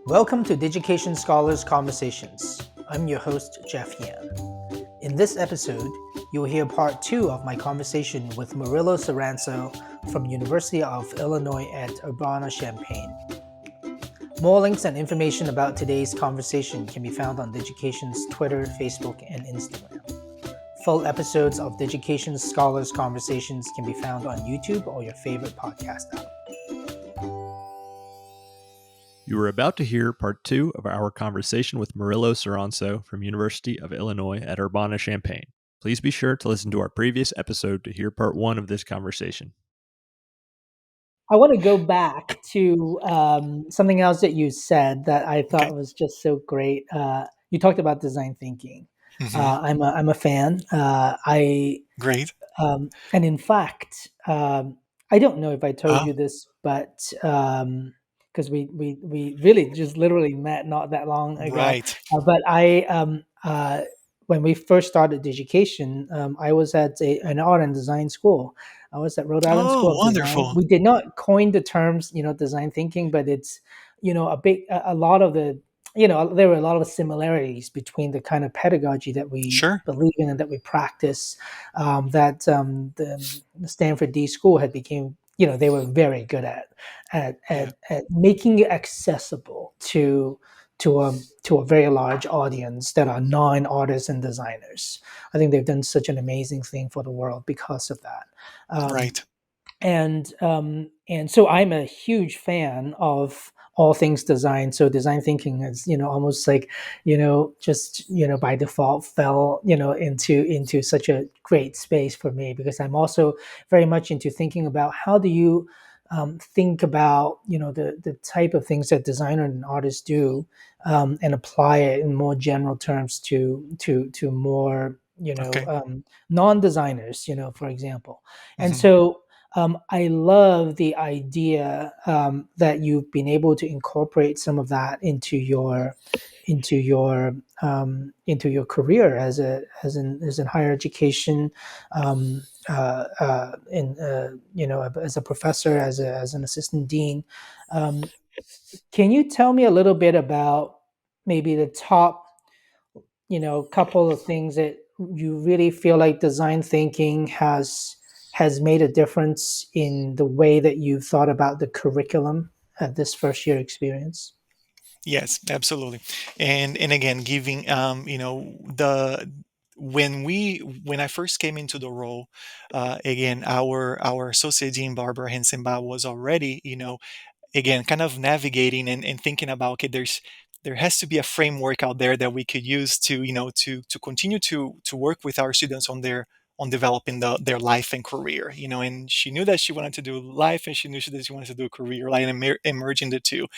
Welcome to Digication Scholars Conversations. I'm your host, Jeff Yan. In this episode, you'll hear part two of my conversation with Murillo Soranso from University of Illinois at Urbana-Champaign. More links and information about today's conversation can be found on Digication's Twitter, Facebook, and Instagram. Full episodes of Digication Scholars Conversations can be found on YouTube or your favorite podcast app. You are about to hear part two of our conversation with Murillo Soranso from University of Illinois at Urbana-Champaign. Please be sure to listen to our previous episode to hear part one of this conversation. I want to go back to something else that you said that I thought Okay. was just so great. You talked about design thinking. Mhm. I'm a fan. Great. And in fact, I don't know if I told Oh, you this, but because we really just literally met not that long ago. right. But when we first started Digication, I was at an art and design school. I was at Rhode Island School Oh, of Design. wonderful. We did not coin the terms, design thinking, but it's, a lot of the, there were a lot of similarities between the kind of pedagogy that we Sure. believe in and that we practice. The Stanford D.School had became, they were very good Yeah. at making it accessible to a very large audience that are non-artists and designers. I think they've done such an amazing thing for the world because of that. Um, Right. and so I'm a huge fan of all things design. So design thinking is, almost like, just, by default fell, into such a great space for me, because I'm also very much into thinking about how do you think about, the type of things that designer and artists do, and apply it in more general terms to more, Okay. non-designers, for example. And Mhm. so I love the idea that you've been able to incorporate some of that into your career as in higher education, as a professor, as an assistant dean. Um, can you tell me a little bit about maybe the top, couple of things that you really feel like design thinking has made a difference in the way that you've thought about the curriculum at this first year experience? Yes, absolutely. And again, giving the when I first came into the role, again, our associate dean Barbara Hensenbaugh was already, again, kind of navigating and thinking about, okay, there has to be a framework out there that we could use to, to continue to work with our students on developing their life and career, and she knew that she wanted to do life, and she knew that she wanted to do a career, like, and emerging the two.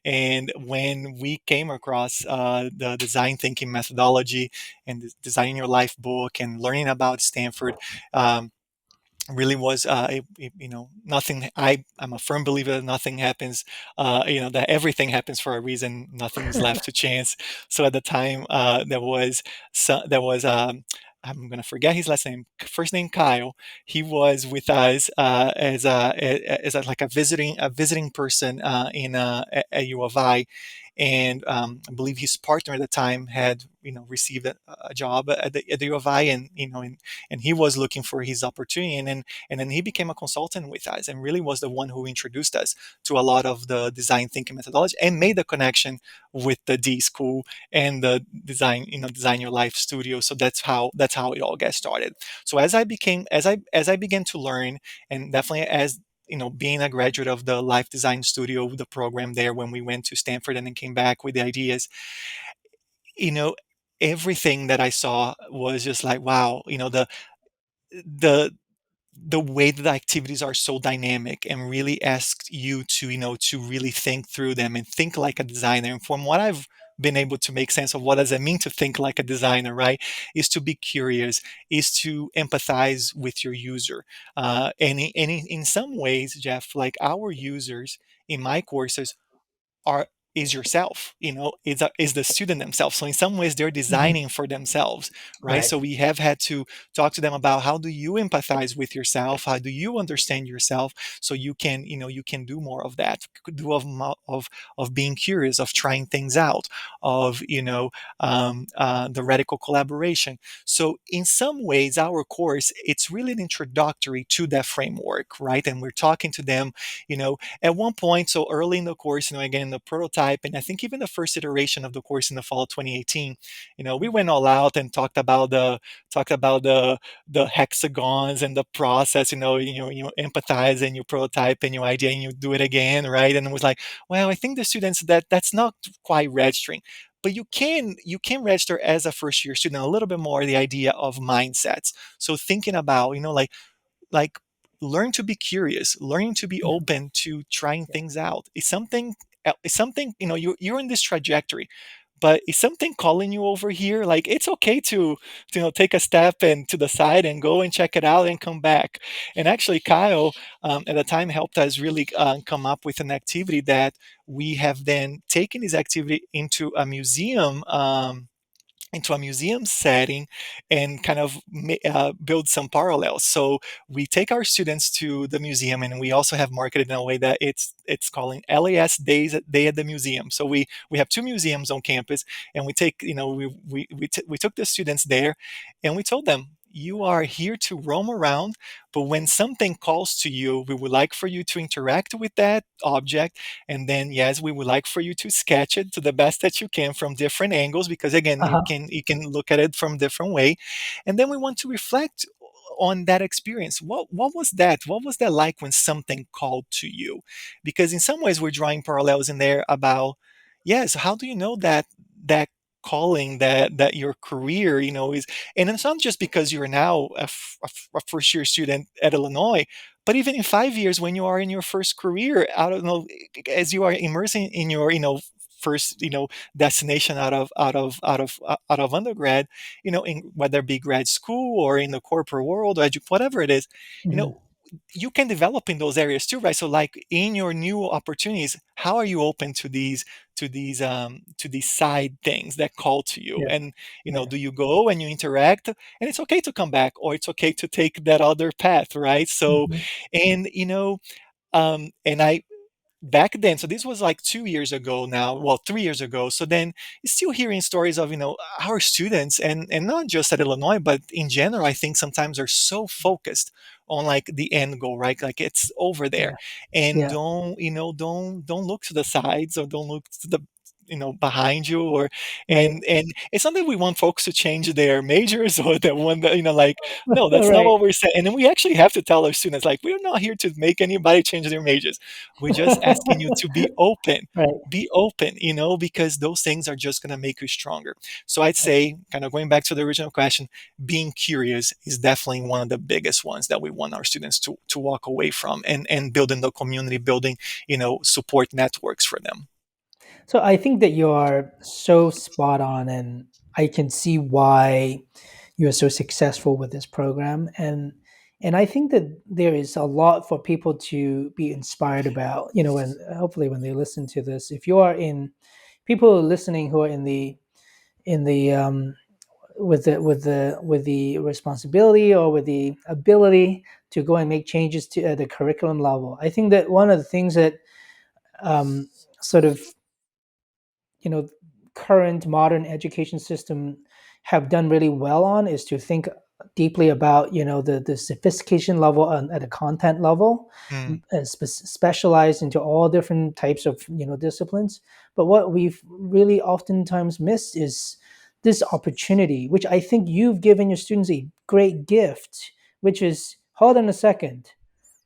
And when we came across the design thinking methodology and the Designing Your Life book and learning about Stanford, really was nothing. I'm a firm believer that nothing happens, that everything happens for a reason, nothing's left to chance. So at the time, there was I'm gonna forget his last name, first name Kyle. He was with us like a visiting person in at U of I, and I believe his partner at the time had, received a job at the U of I, and and he was looking for his opportunity, and then he became a consultant with us, and really was the one who introduced us to a lot of the design thinking methodology and made the connection with the D.School and the Design Your Life studio. So that's how it all got started. So as I began to learn, and definitely as being a graduate of the Life Design Studio, the program there, when we went to Stanford and then came back with the ideas, you know, everything that I saw was just like, wow, the the way that the activities are so dynamic and really ask you to to really think through them and think like a designer. And from what I've been able to make sense of, what does it mean to think like a designer, right, is to be curious, is to empathize with your user, and in some ways, Jeff, like, our users in my courses are is yourself, is the student themselves. So in some ways they're Mhm. designing for themselves, right? Right. So we have had to talk to them about how do you empathize with yourself, how do you understand yourself, so you can, you can do more of that, do of being curious, of trying things out, of the radical collaboration. So in some ways our course, it's really an introductory to that framework, right? And we're talking to them, at one point, so early in the course, again, in the prototype, and I think even the first iteration of the course in the fall of 2018, we went all out and talked about the hexagons and the process, you empathize and you prototype and you idea and you do it again, right? And it was like, well, I think the students, that's not quite registering. But you can register as a first year student a little bit more the idea of mindsets. So thinking about, like learn to be curious, learning to be Mhm. open to trying things out. Is something, you're in this trajectory, but is something calling you over here? Like it's okay to take a step and to the side and go and check it out and come back. And actually Kyle, at the time, helped us really come up with an activity that we have then taken this activity into a museum setting and kind of build some parallels. So we take our students to the museum, and we also have marketed in a way that it's calling LAS Day at the Museum. So we have two museums on campus, and we take we took the students there, and we told them, you are here to roam around, but when something calls to you, we would like for you to interact with that object, and then yes, we would like for you to sketch it to the best that you can from different angles, because again, you Uh-huh. can you can look at it from different way. And then we want to reflect on that experience. What was that like when something called to you? Because in some ways we're drawing parallels in there about, yes, how do you know that calling, that your career, is. And it's not just because you're now a first year student at Illinois, but even in 5 years, when you are in your first career, I don't know, as you are immersing in your, first, destination out of undergrad, in whether it be grad school or in the corporate world or whatever it is, you Mhm. know, you can develop in those areas too, right? So, like in your new opportunities, how are you open to these side things that call to you? Yeah. And Yeah. do you go and you interact, and it's okay to come back, or it's okay to take that other path, right? So, Mhm. and and I back then, so this was like 2 years ago now, well, 3 years ago. So then still hearing stories of, our students, and not just at Illinois, but in general, I think sometimes are so focused on like the end goal, right? Like it's over there, Yeah. and Yeah. don't look to the sides, or don't look to the behind you, or Right. and it's not that we want folks to change their majors or that one that like, no, that's not Right. what we're saying. And then we actually have to tell our students, like, we're not here to make anybody change their majors. We're just asking you to be open. Right. Be open, because those things are just going to make you stronger. So I'd Right. say, kind of going back to the original question, being curious is definitely one of the biggest ones that we want our students to walk away from, and building the community, building, support networks for them. So I think that you are so spot on, and I can see why you are so successful with this program. And I think that there is a lot for people to be inspired about. When hopefully when they listen to this, if you are in people listening who are in the with the responsibility or with the ability to go and make changes to the curriculum level, I think that one of the things that um, sort of you know current modern education system have done really well on is to think deeply about the sophistication level and at a content level, Mm, specialized into all different types of disciplines. But what we've really oftentimes missed is this opportunity, which I think you've given your students a great gift, which is, hold on a second,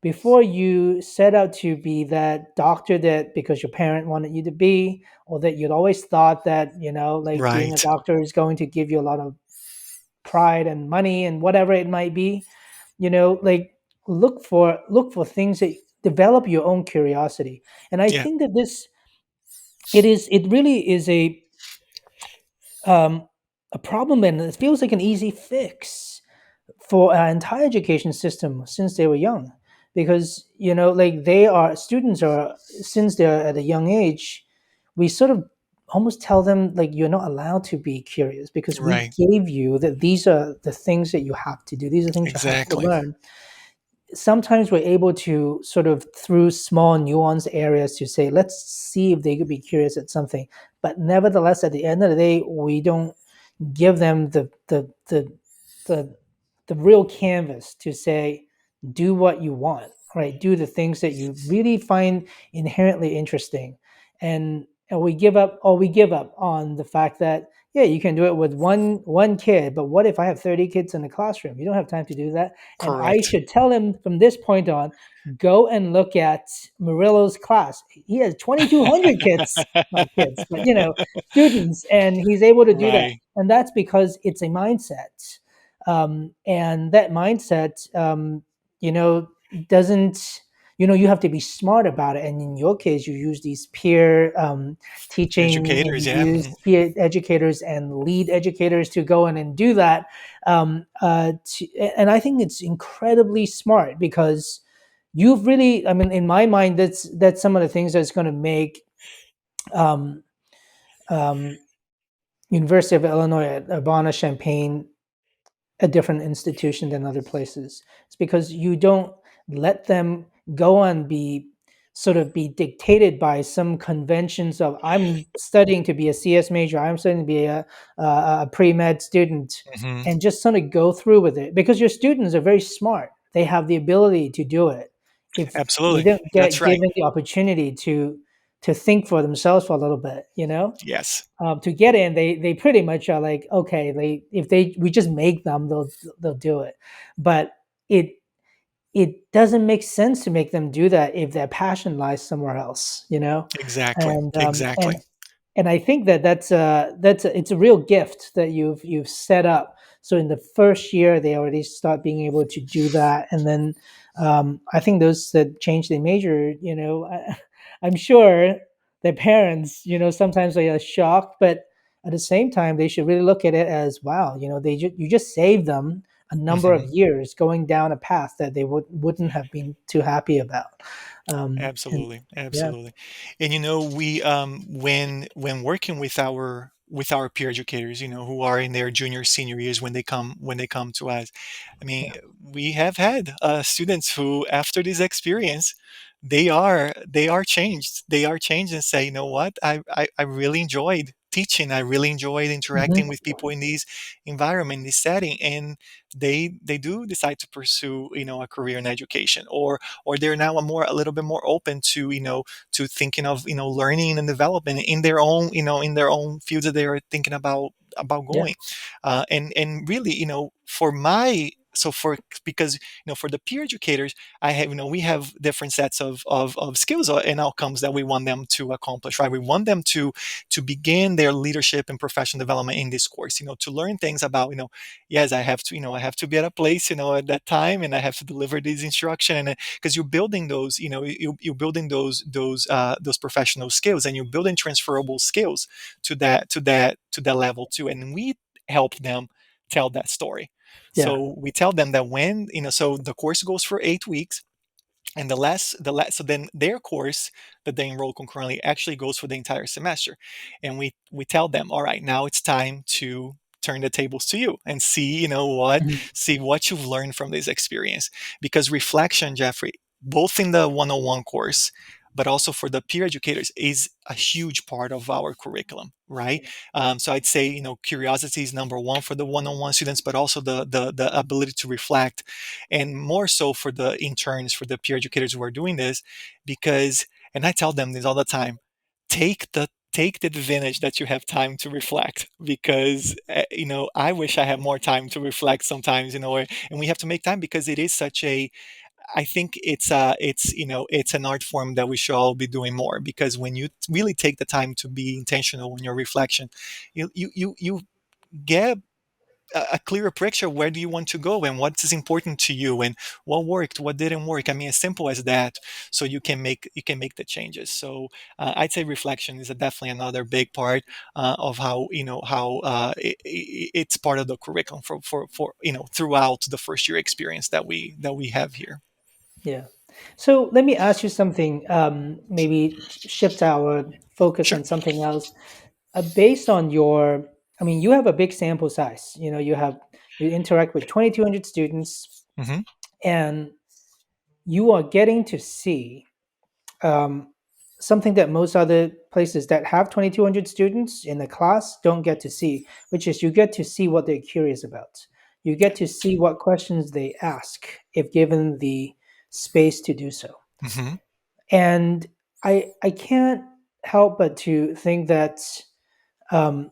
before you set out to be that doctor that because your parent wanted you to be, or that you'd always thought that like being a right. doctor is going to give you a lot of pride and money and whatever it might be, like look for things that develop your own curiosity. And I Yeah. think that it really is um a problem, and it feels like an easy fix for our entire education system since they were young, because like they are students are since they're at a young age, we sort of almost tell them like you're not allowed to be curious because we Right. gave you that these are the things that you have to do. These are things you have to Exactly. learn. Sometimes we're able to sort of through small nuanced areas to say let's see if they could be curious at something, but nevertheless at the end of the day we don't give them the the real canvas to say do what you want, right? Do the things that you really find inherently interesting. And we give up on the fact that yeah, you can do it with one kid, but what if I have 30 kids in the classroom? You don't have time to do that. And I Correct. should tell him from this point on, go and look at Murillo's class. He has 2,200 kids, not kids, but students, and he's able to do that. Right. And that's because it's a mindset. And that mindset, you know, doesn't, you have to be smart about it. And in your case, you use these peer teaching, and Educators, you yeah. use peer educators and lead educators to go in and do that. And I think it's incredibly smart because you've really, I mean, in my mind, that's some of the things that's going to make um, um, University of Illinois at Urbana-Champaign a different institution than other places. It's because you don't let them go and be dictated by some conventions of I'm studying to be a CS major, I'm studying to be a pre-med student, Hmm. and just sort of go through with it because your students are very smart. They have the ability to do it. If they Absolutely. don't That's get right. given the opportunity to think for themselves for a little bit, Yes. to get in, they pretty much are like, okay, they if they we just make them, they'll do it. But it it doesn't make sense to make them do that if their passion lies somewhere else, Exactly. and Exactly. and I think that it's a real gift that you've set up. So in the first year, they already start being able to do that, and then I think those that change their major, I'm sure their parents, sometimes they are shocked, but at the same time, they should really look at it as wow, you just saved them a number of Hmm. years going down a path that they wouldn't have been too happy about. And Absolutely, yeah, absolutely. And we when working with our peer educators, who are in their junior senior years when they come to us. I mean, yeah, we have had students who, after this experience, they are changed. They are changed and say, you know what, I really enjoyed teaching. I really enjoyed interacting hmm, with people in this environment, this setting, and they do decide to pursue a career in education, or they're now a little bit more open to to thinking of learning and development in their own in their own fields that they are thinking about yeah, going, and really for my so for because for the peer educators, I have we have different sets of skills and outcomes that we want them to accomplish, right? We want them to begin their leadership and professional development in this course, to learn things about yes, I have to I have to be at a place at that time, and I have to deliver this instruction, and because you're building those you're building those professional skills, and you're building transferable skills to that level too, and we help them tell that story. yeah, So we tell them that when so the course goes for 8 weeks, and the last so then their course that they enroll concurrently actually goes for the entire semester, and we tell them, all right, now it's time to turn the tables to you and see mhm, see what you've learned from this experience, because reflection, Jeffrey, both in the 101 course but also for the peer educators, is a huge part of our curriculum, right? So I'd say curiosity is number one for the one-on-one students, but also the ability to reflect, and more so for the interns, for the peer educators who are doing this, because, and I tell them this all the time, take the advantage that you have time to reflect, because I wish I had more time to reflect sometimes, and we have to make time because it is such a, I think it's it's an art form that we should all be doing more, because when you really take the time to be intentional in your reflection, you get a clearer picture. Where do you want to go, and what is important to you, and what worked, what didn't work. I mean, as simple as that. So you can make the changes. So I'd say reflection is definitely another big part of how it's part of the curriculum for throughout the first year experience that we have here. yeah. So let me ask you something. Maybe shift our focus Sure. on something else. Based on your, I mean, you have a big sample size. You interact with 2,200 students, Hmm. and you are getting to see um, something that most other places that have 2,200 students in the class don't get to see, which is you get to see what they're curious about. You get to see what questions they ask if given the space to do so. Hmm. And I can't help but to think that um,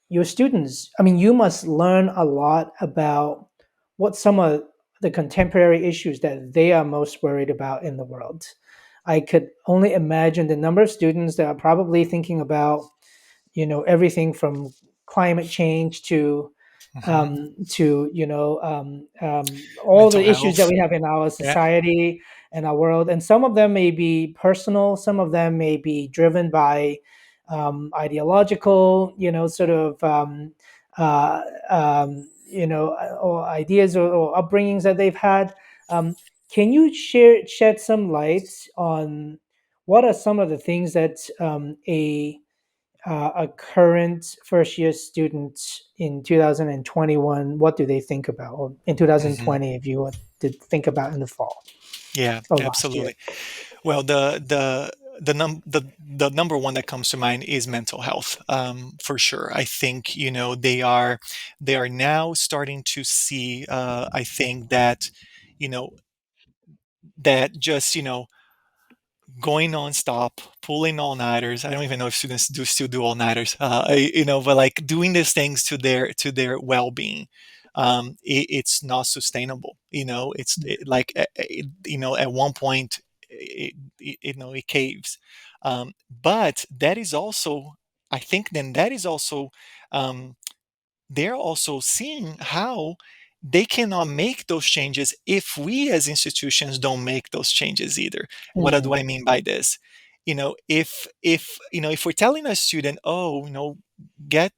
your students, I mean, you must learn a lot about what some of the contemporary issues that they are most worried about in the world. I could only imagine the number of students that are probably thinking about, everything from climate change Hmm. to all Mental the issues that health. we have in our Yeah. society and our world. And some of them may be personal, some of them may be driven by ideological, sort of uh, or ideas or upbringings that they've had. um, can you shed some light on what are some of the things that a current first year student in 2021, what do they think about, or in Hmm. 2020, if you were to think about in the fall Yeah, or last year? absolutely. Well, the number one that comes to mind is mental health, for sure. I think they are now starting to see. I think that you know that just going nonstop, pulling all nighters. I don't even know if students do still do all nighters. But like doing these things to their well being. It's not sustainable. Like at one point, it caves. But that is also, I think, then that is also, um, they're also seeing how they cannot make those changes if we as institutions don't make those changes either. What do Mhm, I mean by this? If we're telling a student, oh, get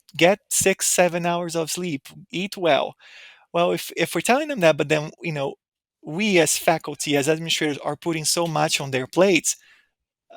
6 7 hours of sleep, eat well, if we're telling them that, but then we as faculty, as administrators, are putting so much on their plates.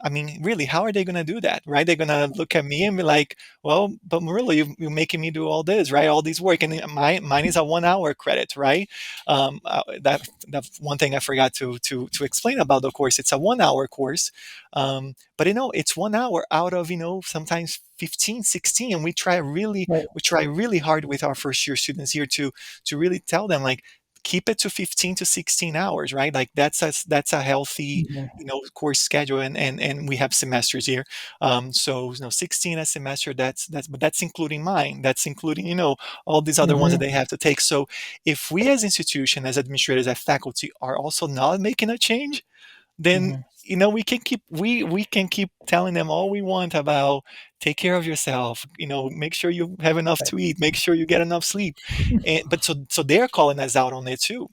I mean, really, how are they going to do that, right? They're going to look at me and be like, "Well, but Murillo, you're making me do all this, right? All this work, and mine is a 1 hour credit, right?" That's one thing I forgot to explain about the course. It's a 1 hour course, but it's 1 hour out of sometimes 15, 16, and right. we try really hard with our first year students here to really tell them, like, keep it to 15 to 16 hours, right? Like that's a healthy Mhm, course schedule, and we have semesters here. So 16 a semester, but that's including mine, that's including all these other ones that mhm, they have to take. So if we as institution, as administrators, as faculty, are also not making a change, then mhm, we can keep telling them all we want about take care of yourself, make sure you have enough right. to eat, make sure you get enough sleep. But so they're calling us out on it too.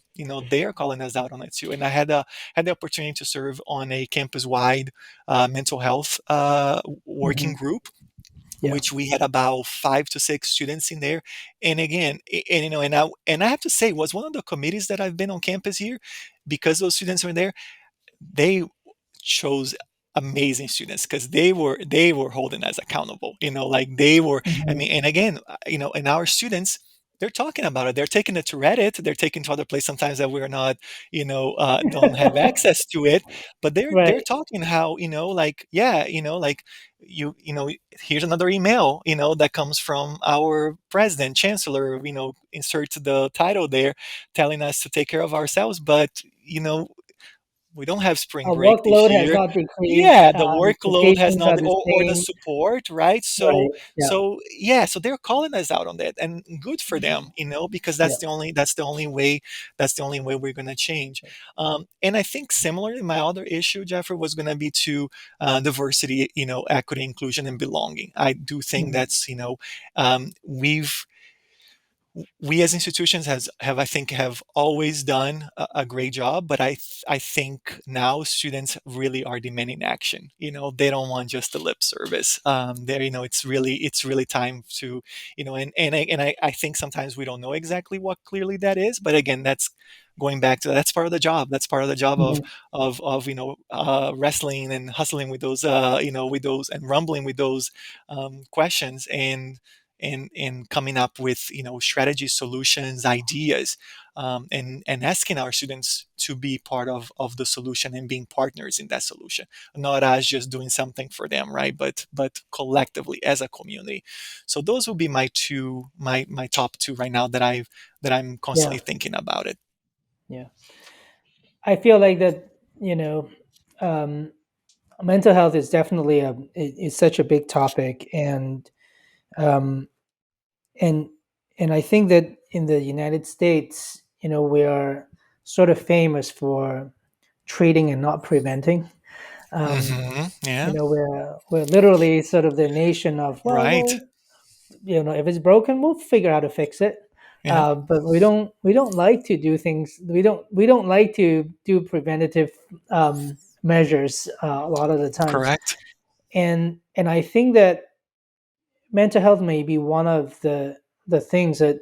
They're calling us out on it too. And I had the opportunity to serve on a campus wide mental health working Mhm, group, yeah. which we had about 5 to 6 students in there. And again, and I have to say, it was one of the committees that I've been on campus here, because those students were there. They chose amazing students because they were holding us accountable, like they were. I Mhm. mean, and again, and our students, they're talking about it, they're taking it to Reddit, they're taking to other places sometimes that we're not, don't have access to it. But they're Right. talking how, like, yeah, like, here's another email, that comes from our president, chancellor, insert the title there, telling us to take care of ourselves. But we don't have spring Our break this workload has year. not decreased. Yeah, the workload has Expectations are not, the or the same. support, right? So Right. Yeah. so yeah, so they're calling us out on that, and good for them, because Yeah. that's the only way we're going to change. And I think similarly, my other issue, Jeffrey, was going to be to diversity, equity, inclusion, and belonging. I do think Mhm, that's, we've we as institutions have I think have always done a great job, but I think now students really are demanding action. They don't want just the lip service. There, it's really time to, and I think sometimes we don't know exactly what clearly that is, but again, that's going back to that's part of the job. That's part of the job of Mhm. wrestling and hustling with those with those and rumbling with those questions and coming up with strategies, solutions, ideas, and asking our students to be part of the solution and being partners in that solution, not as just doing something for them, right? But collectively as a community. So those would be my top two right now that I'm Yeah, constantly thinking about it. yeah. I feel like that, you know, um, mental health is definitely is such a big topic, um, and and I think that in the United States, we are sort of famous for treating and not preventing. Um, Yeah. we're literally sort of the nation of, well, Right. if it's broken, we'll figure out how to fix it. Yeah. But we don't like to do things. We don't like to do preventative measures a lot of the times. Correct. And I think that mental health may be one of the things that,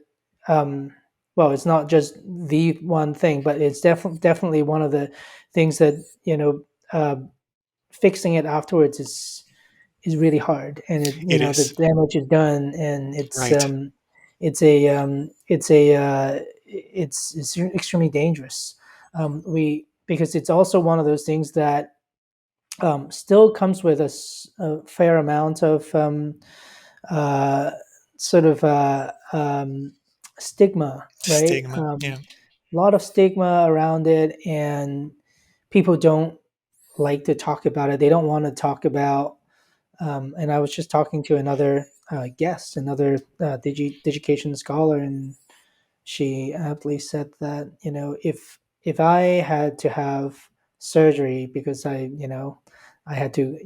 um, well, it's not just the one thing, but it's definitely one of the things that, uh, fixing it afterwards is really hard, and It the is. damage is done, and Right. it's extremely dangerous. We Because it's also one of those things that still comes with a fair amount of uh, sort of stigma, right? Stigma. Yeah. A lot of stigma around it, and people don't like to talk about it. They don't want to talk about. And I was just talking to another guest, another Digication scholar, and she aptly said that, if I had to have surgery because I had to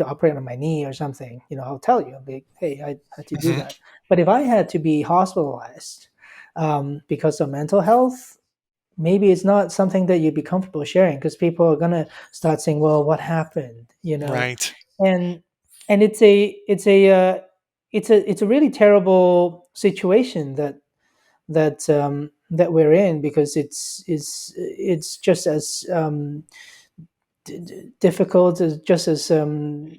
operate on my knee or something, I'll tell you, I'll be, hey, I had to do Hmm. that. But if I had to be hospitalized because of mental health, maybe it's not something that you'd be comfortable sharing, because people are gonna start saying, well, what happened, Right. and it's a really terrible situation that we're in, because it's just as difficult, as just as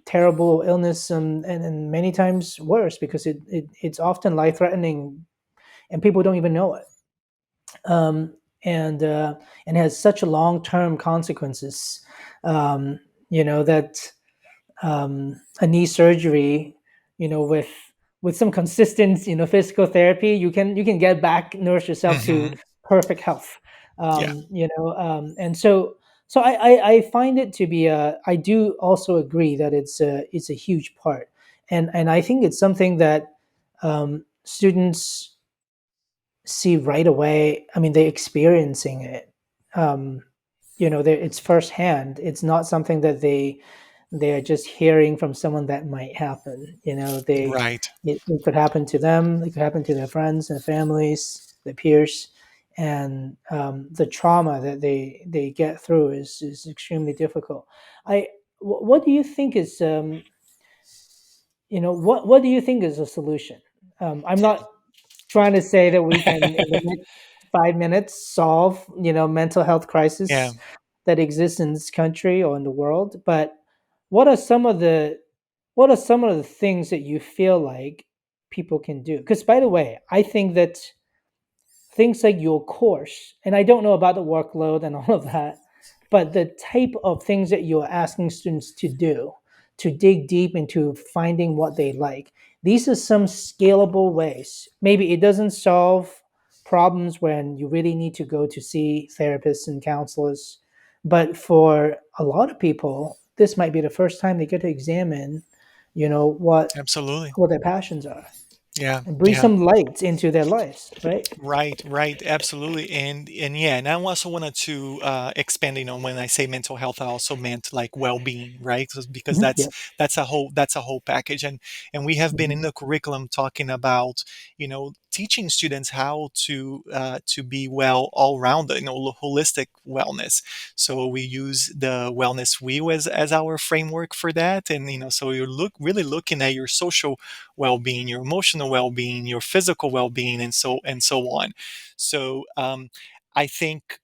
terrible illness, and many times worse, because it's often life threatening, and people don't even know it, um, and has such long term consequences. Um, that a knee surgery, with some consistent, physical therapy, you can get back, nourish yourself to Hmm. perfect health. Yeah. And so I find it to be a. I do also agree that it's a huge part, and I think it's something that students see right away. I mean, they're experiencing it. Um, it's firsthand. It's not something that they are just hearing from someone that might happen. Right. It could happen to them. It could happen to their friends and families, their peers, and the trauma that they get through is extremely difficult. What do you think is what do you think is a solution? I'm not trying to say that we can, in the next 5 minutes, solve mental health Yeah. crisis that exists in this country or in the world, but what are some of the things that you feel like people can do? Because, by the way, I think that things like your course, and I don't know about the workload and all of that, but the type of things that you're asking students to do, to dig deep into finding what they like, these are some scalable ways. Maybe it doesn't solve problems when you really need to go to see therapists and counselors, but for a lot of people, this might be the first time they get to examine, what Absolutely. their passions are, Yeah. and bring Yeah. some light into their lives, right? Right, right, absolutely, and yeah, and I also wanted to expand. When I say mental health, I also meant like well-being, right? Because Mhm. that's Yeah. that's a whole package, and we have been Mhm. in the curriculum talking about, you know, teaching students how to be well all round, holistic wellness. So we use the wellness wheel as our framework for that, and so you're really looking at your social well-being, your emotional well-being, your physical well-being, and so on. So I think,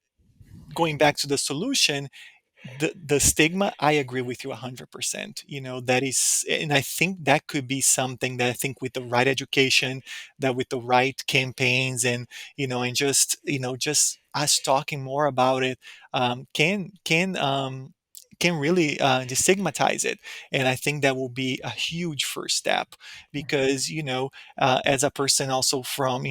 going back to the solution, the stigma, I agree with you 100%. That is, and I think that could be something that I think, with the right education, that with the right campaigns, and just us talking more about it, can really destigmatize it. And I think that will be a huge first step, because as a person also from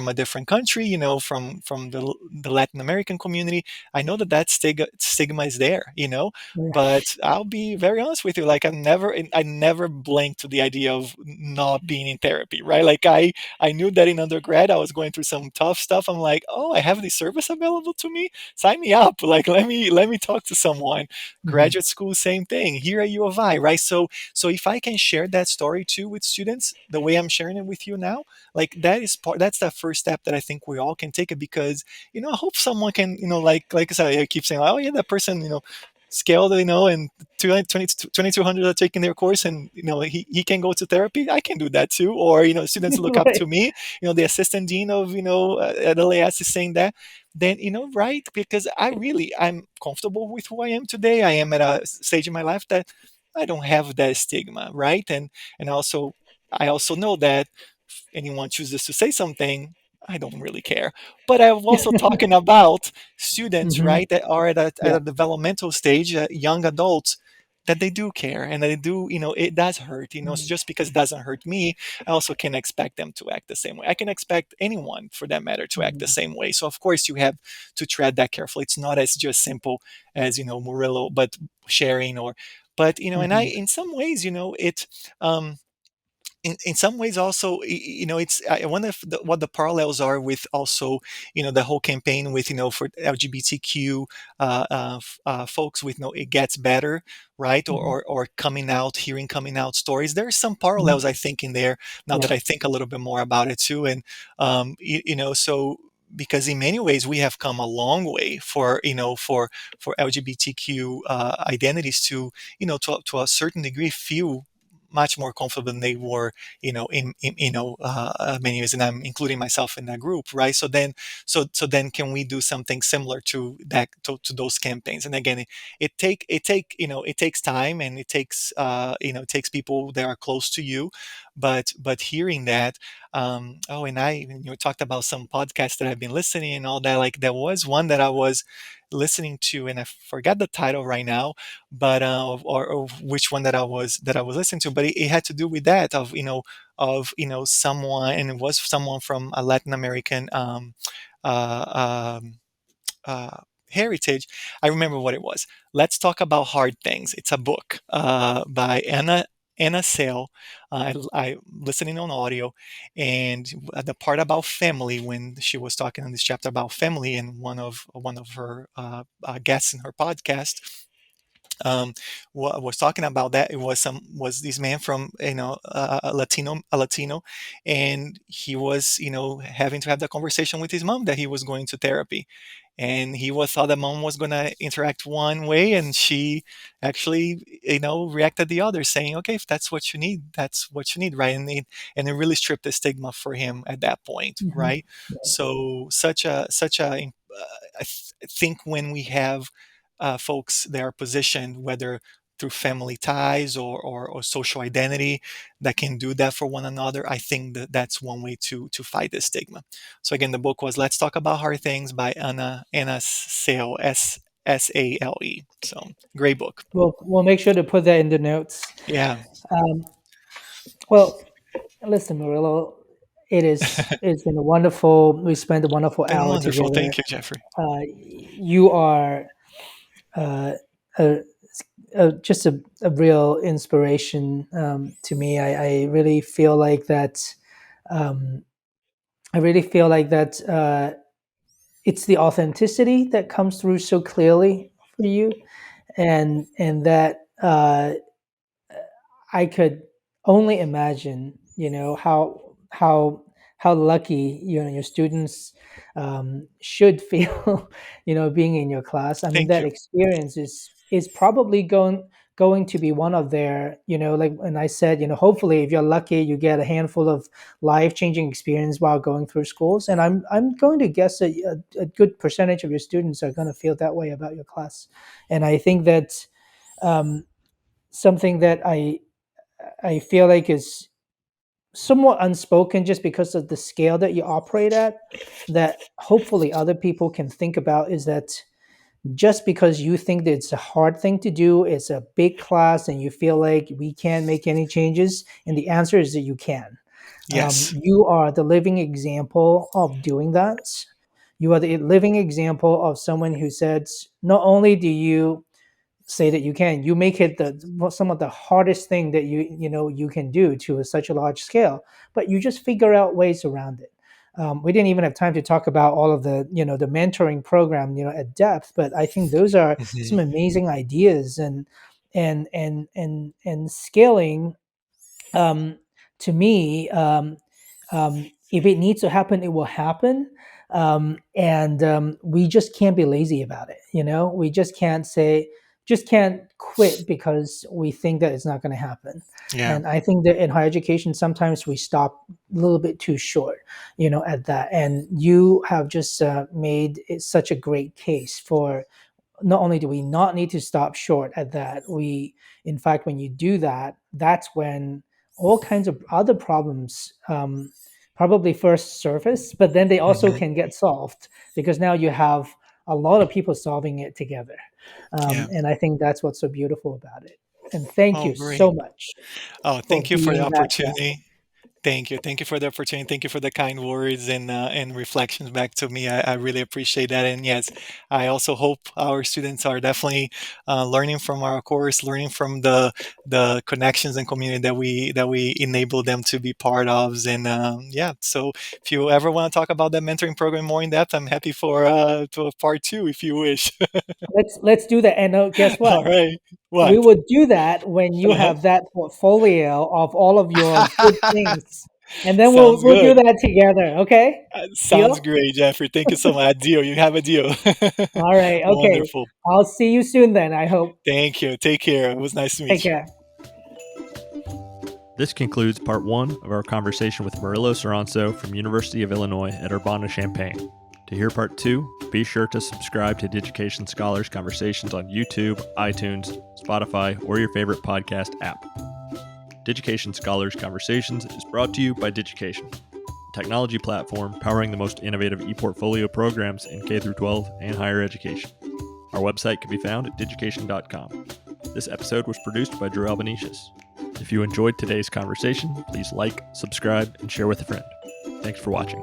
a different country, from the Latin American community, I know that stigma is there, but I'll be very honest with you. Like, I never blinked to the idea of not being in therapy, right? Like, I knew that in undergrad I was going through some tough stuff. I'm like, oh, I have this service available to me. Sign me up. Like, let me talk to someone. Mhm. Graduate school, same thing. Here at U of I, right? So if I can share that story too with students, the way I'm sharing it with you now, like, that's the first step that I think we all can take it, because I hope someone can, like I said, I keep saying, oh yeah, that person, scaled, and 2200 are taking their course, and he can go to therapy. I can do that too. Or students look up Right. to me, the assistant dean of at LAS is saying that. Then, right, because I'm comfortable with who I am today. I am at a stage in my life that I don't have that stigma, right? And also, I also know that if anyone chooses to say something, I don't really care. But I'm also talking about students, Hmm. right, that are at Yeah. a developmental stage, young adults, that they do care, and they do, it does hurt, so Mhm. just because it doesn't hurt me, I also can expect them to act the same way. I can expect anyone, for that matter, to act the Mhm. same way. So of course you have to tread that carefully. It's not as just simple as, Murillo, but sharing, but and I, Mhm. in some ways, um in some ways also, it's, I wonder if what the parallels are with also, the whole campaign with, for LGBTQ folks, with it gets better, right? or, Mhm. or or coming out stories. There's some parallels, Mhm. I think, in there, now that Yeah. I think a little bit more about it too. And so, because in many ways we have come a long way for, for LGBTQ identities to, to a certain degree, feel much more comfortable than they were, in many years, and I'm including myself in that group, right? So then, can we do something similar to that, to those campaigns? And again, it takes time, and it takes people that are close to you, but hearing that, and talked about some podcasts that I've been listening and all that. Like, there was one that I was listening to, and I forgot the title right now, but or which one that I was listening to, but it had to do with that, someone, and it was someone from a Latin American uh, um, uh, heritage. I remember what it was. Let's Talk About Hard Things. It's a book by Anna Sale. I listening on audio, and the part about family, when she was talking in this chapter about family, and one of her guests in her podcast, um, was talking about that. It was this man from, a Latino, and he was, having to have the conversation with his mom that he was going to therapy, and he was thought that mom was going to interact one way, and she actually, reacted the other, saying, okay, if that's what you need, that's what you need, right? And it really stripped the stigma for him at that point, Mhm. right? So, I think when we have folks that are positioned, whether through family ties, or social identity, that can do that for one another, I think that that's one way to fight this stigma. So again, the book was Let's Talk About Hard Things by Anna Sale, Sale. So, great book. We'll make sure to put that in the notes. Yeah. Um, well, listen, Murillo, it's been a wonderful. We spent a wonderful Been hour wonderful. together. Thank you, Jeffrey. You are uh, a, just a real inspiration to me. I really feel like that. Um, I really feel like that. It's the authenticity that comes through so clearly for you, and that I could only imagine, how how lucky your students should feel, being in your class. I mean, Thank that you. experience is probably going to be one of their, like when I said, hopefully if you're lucky, you get a handful of life-changing experience while going through schools. And I'm going to guess that a good percentage of your students are going to feel that way about your class. And I think that um, something that I feel like is somewhat unspoken just because of the scale that you operate at, that hopefully other people can think about, is that just because you think that it's a hard thing to do, it's a big class, and you feel like we can't make any changes, and the answer is that you can. Yes. You are the living example of doing that. You are the living example of someone who said, not only do you say that you can, you make it some of the hardest thing that you can do to such a large scale, but you just figure out ways around it. We didn't even have time to talk about all of the mentoring program at depth, but I think those are some Hmm. amazing ideas, and scaling, um, to me, if it needs to happen, it will happen. And we just can't be lazy about it. We just can't quit because we think that it's not going to happen. Yeah. And I think that in higher education, sometimes we stop a little bit too short, at that. And you have just made it such a great case for, not only do we not need to stop short at that, in fact, when you do that, that's when all kinds of other problems probably first surface, but then they also Hmm. can get solved because now you have a lot of people solving it together. Yeah. And I think that's what's so beautiful about it. And thank Oh, you great. so much Oh, for thank you for the being that guy. opportunity. Thank you. Thank you for the opportunity. Thank you for the kind words and reflections back to me. I really appreciate that. And yes, I also hope our students are definitely learning from our course, learning from the connections and community that we enable them to be part of. And yeah, so if you ever want to talk about that mentoring program more in depth, I'm happy for to a part two if you wish. Let's do that. And guess All what? right. We What? would do that when you Uh-huh. have that portfolio of all of your good things, and then we'll Sounds we'll do good. that together. Okay? Sounds Deal? great, Jeffrey. Thank you so much. A deal. You have a deal. All right. Okay. Wonderful. I'll see you soon then, I hope. Thank you. Take care. It was nice to Take meet you. care. This concludes part one of our conversation with Murillo Soranso from University of Illinois at Urbana-Champaign. To hear part two, be sure to subscribe to Digication Scholars Conversations on YouTube, iTunes, Spotify, or your favorite podcast app. Digication Scholars Conversations is brought to you by Digication, a technology platform powering the most innovative e-portfolio programs in K-12 and higher education. Our website can be found at digication.com. This episode was produced by Drew Albanesius. If you enjoyed today's conversation, please like, subscribe, and share with a friend. Thanks for watching.